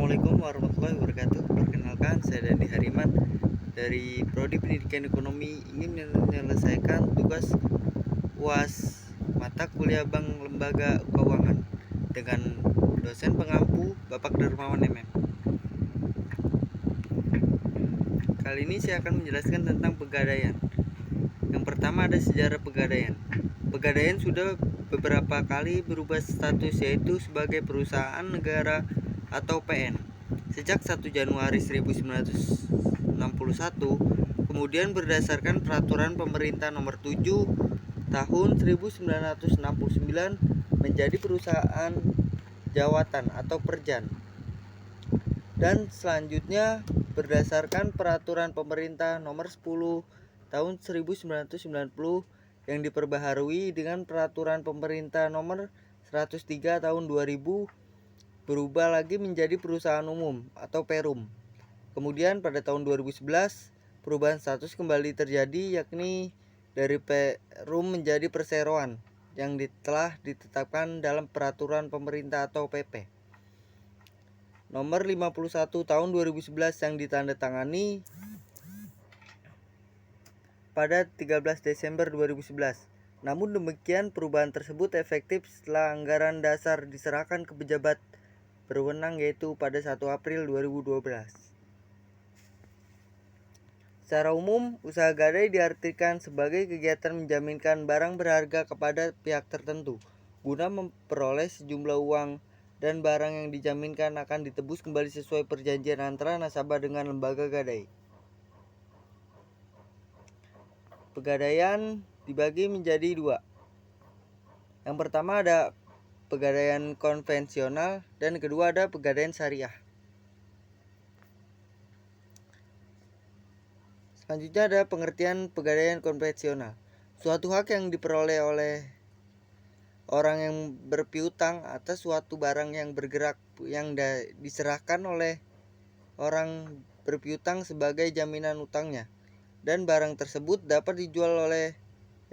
Assalamualaikum warahmatullahi wabarakatuh. Perkenalkan, saya Dandi Hariman dari Prodi Pendidikan Ekonomi, ingin menyelesaikan tugas UAS mata kuliah Bank Lembaga Keuangan dengan dosen pengampu Bapak Darmawan MM. Kali ini saya akan menjelaskan tentang pegadaian. Yang pertama ada sejarah pegadaian. Pegadaian sudah beberapa kali berubah status, yaitu sebagai perusahaan negara atau PN sejak 1 Januari 1961, kemudian berdasarkan peraturan pemerintah nomor 7 tahun 1969 menjadi perusahaan jawatan atau perjan, dan selanjutnya berdasarkan peraturan pemerintah nomor 10 tahun 1990 yang diperbaharui dengan peraturan pemerintah nomor 103 tahun 2000 berubah lagi menjadi perusahaan umum atau Perum. Kemudian pada tahun 2011 perubahan status kembali terjadi, yakni dari Perum menjadi perseroan yang telah ditetapkan dalam peraturan pemerintah atau PP nomor 51 tahun 2011 yang ditandatangani pada 13 Desember 2011. Namun demikian, perubahan tersebut efektif setelah anggaran dasar diserahkan ke pejabat berwenang, yaitu pada 1 April 2012. Secara umum, usaha gadai diartikan sebagai kegiatan menjaminkan barang berharga kepada pihak tertentu guna memperoleh sejumlah uang, dan barang yang dijaminkan akan ditebus kembali sesuai perjanjian antara nasabah dengan lembaga gadai. Pegadaian dibagi menjadi dua. Yang pertama ada pegadaian konvensional dan kedua ada pegadaian syariah. Selanjutnya ada pengertian pegadaian konvensional. Suatu hak yang diperoleh oleh orang yang berpiutang atas suatu barang yang bergerak yang diserahkan oleh orang berpiutang sebagai jaminan utangnya, dan barang tersebut dapat dijual oleh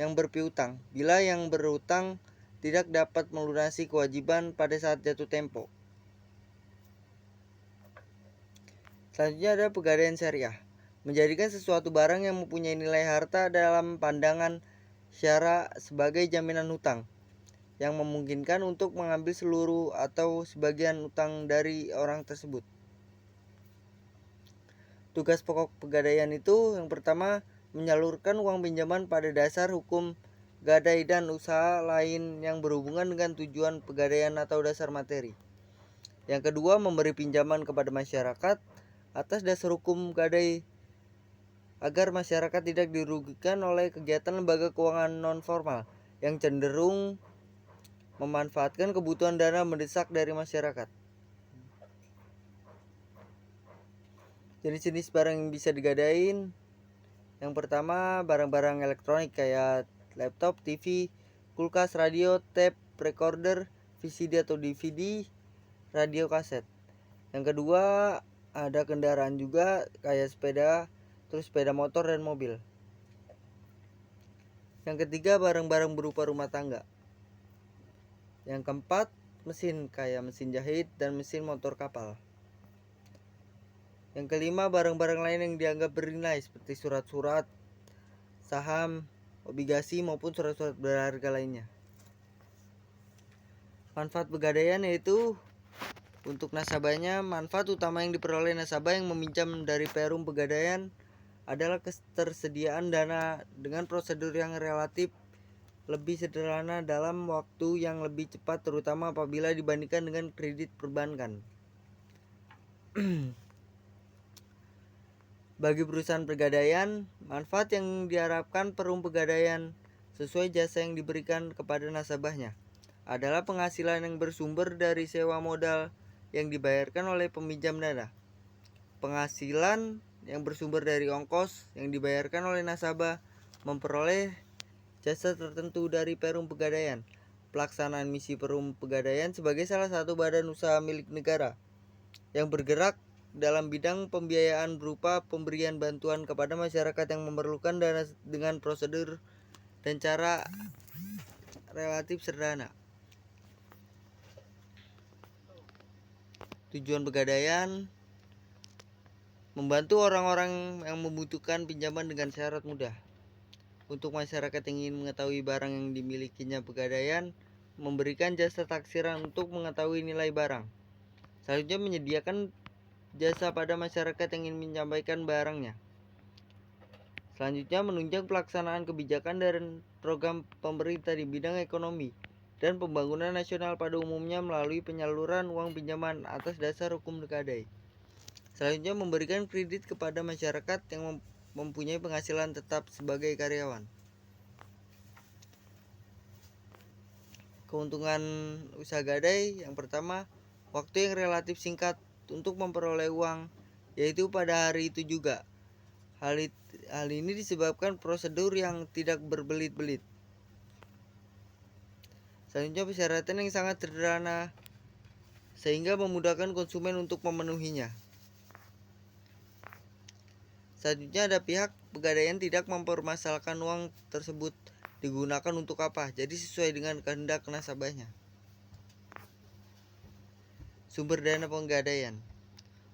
yang berpiutang bila yang berutang tidak dapat melunasi kewajiban pada saat jatuh tempo. Selanjutnya ada pegadaian syariah. Menjadikan sesuatu barang yang mempunyai nilai harta dalam pandangan syara sebagai jaminan hutang, yang memungkinkan untuk mengambil seluruh atau sebagian utang dari orang tersebut. Tugas pokok pegadaian itu yang pertama, menyalurkan uang pinjaman pada dasar hukum gadai dan usaha lain yang berhubungan dengan tujuan pegadaian atau dasar materi. Yang kedua, memberi pinjaman kepada masyarakat atas dasar hukum gadai agar masyarakat tidak dirugikan oleh kegiatan lembaga keuangan non formal yang cenderung memanfaatkan kebutuhan dana mendesak dari masyarakat. Jenis-jenis barang yang bisa digadain, yang pertama barang-barang elektronik kayak laptop, TV, kulkas, radio, tape recorder, VCD atau DVD, radio kaset. Yang kedua ada kendaraan juga kayak sepeda, terus sepeda motor dan mobil. Yang ketiga barang-barang berupa rumah tangga. Yang keempat mesin kayak mesin jahit dan mesin motor kapal. Yang kelima barang-barang lain yang dianggap bernilai seperti surat-surat, saham, obligasi maupun surat-surat berharga lainnya. Manfaat pegadaian yaitu untuk nasabahnya, manfaat utama yang diperoleh nasabah yang meminjam dari Perum Pegadaian adalah ketersediaan dana dengan prosedur yang relatif lebih sederhana dalam waktu yang lebih cepat, terutama apabila dibandingkan dengan kredit perbankan. Bagi perusahaan pegadaian, manfaat yang diharapkan Perum Pegadaian sesuai jasa yang diberikan kepada nasabahnya adalah penghasilan yang bersumber dari sewa modal yang dibayarkan oleh peminjam dana, penghasilan yang bersumber dari ongkos yang dibayarkan oleh nasabah memperoleh jasa tertentu dari Perum Pegadaian, pelaksanaan misi Perum Pegadaian sebagai salah satu badan usaha milik negara yang bergerak dalam bidang pembiayaan berupa pemberian bantuan kepada masyarakat yang memerlukan dana dengan prosedur dan cara relatif sederhana. Tujuan pegadaian membantu orang-orang yang membutuhkan pinjaman dengan syarat mudah. Untuk masyarakat yang ingin mengetahui barang yang dimilikinya pegadaian, memberikan jasa taksiran untuk mengetahui nilai barang. Selanjutnya menyediakan jasa pada masyarakat yang ingin menyampaikan barangnya. Selanjutnya menunjang pelaksanaan kebijakan dan program pemerintah di bidang ekonomi dan pembangunan nasional pada umumnya melalui penyaluran uang pinjaman atas dasar hukum pegadai. Selanjutnya memberikan kredit kepada masyarakat yang mempunyai penghasilan tetap sebagai karyawan. Keuntungan usaha gadai yang pertama, waktu yang relatif singkat untuk memperoleh uang, yaitu pada hari itu juga. Hal ini disebabkan prosedur yang tidak berbelit-belit. Selanjutnya persyaratan yang sangat sederhana sehingga memudahkan konsumen untuk memenuhinya. Selanjutnya ada pihak pegadaian tidak mempermasalahkan uang tersebut digunakan untuk apa, jadi sesuai dengan kehendak nasabahnya. Sumber dana pegadaian.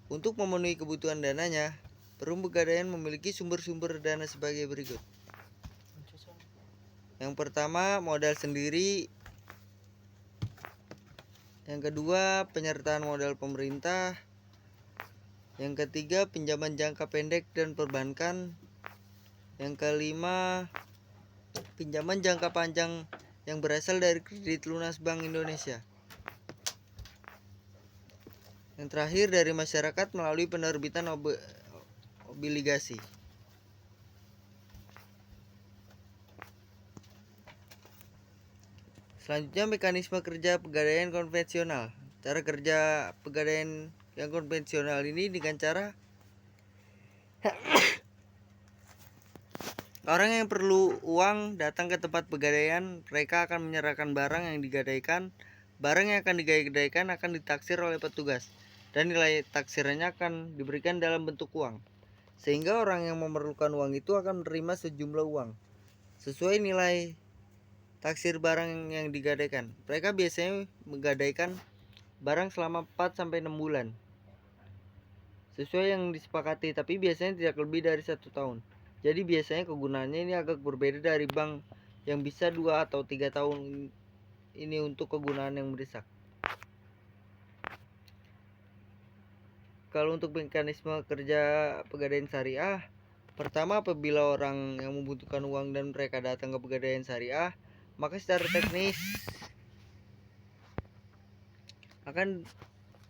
Untuk memenuhi kebutuhan dananya, perum pegadaian memiliki sumber-sumber dana sebagai berikut. Yang pertama, modal sendiri. Yang kedua, penyertaan modal pemerintah. Yang ketiga, pinjaman jangka pendek dan perbankan. Yang kelima, pinjaman jangka panjang yang berasal dari kredit lunas Bank Indonesia. Yang terakhir, dari masyarakat melalui penerbitan obligasi. Selanjutnya, mekanisme kerja pegadaian konvensional. Cara kerja pegadaian yang konvensional ini dengan cara orang yang perlu uang datang ke tempat pegadaian, mereka akan menyerahkan barang yang digadaikan. Barang yang akan digadaikan akan ditaksir oleh petugas dan nilai taksirannya akan diberikan dalam bentuk uang. Sehingga orang yang memerlukan uang itu akan menerima sejumlah uang sesuai nilai taksir barang yang digadaikan. Mereka biasanya menggadaikan barang selama 4-6 bulan sesuai yang disepakati, tapi biasanya tidak lebih dari 1 tahun. Jadi biasanya kegunaannya ini agak berbeda dari bank yang bisa 2 atau 3 tahun ini untuk kegunaan yang mendesak. Kalau untuk mekanisme kerja pegadaian syariah, pertama, apabila orang yang membutuhkan uang dan mereka datang ke pegadaian syariah, maka secara teknis akan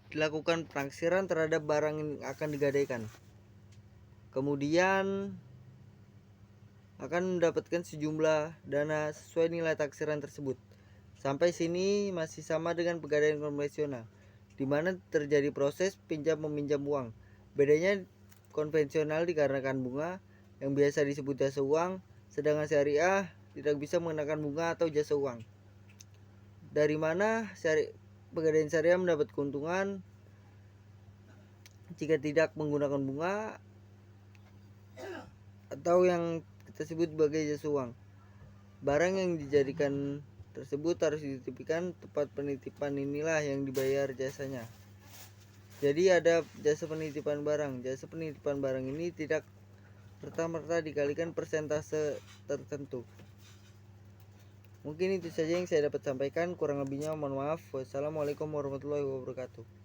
dilakukan penaksiran terhadap barang yang akan digadaikan. Kemudian akan mendapatkan sejumlah dana sesuai nilai taksiran tersebut. Sampai sini masih sama dengan pegadaian konvensional, di mana terjadi proses pinjam meminjam uang. Bedanya konvensional dikarenakan bunga yang biasa disebut jasa uang, sedangkan syariah tidak bisa mengenakan bunga atau jasa uang. Dari mana pegadaian syariah mendapat keuntungan jika tidak menggunakan bunga atau yang kita sebut sebagai jasa uang? Barang yang dijadikan tersebut harus dititipkan, tempat penitipan inilah yang dibayar jasanya. Jadi ada jasa penitipan barang. Jasa penitipan barang ini tidak serta-merta dikalikan persentase tertentu. Mungkin itu saja yang saya dapat sampaikan, kurang lebihnya mohon maaf. Wassalamualaikum warahmatullahi wabarakatuh.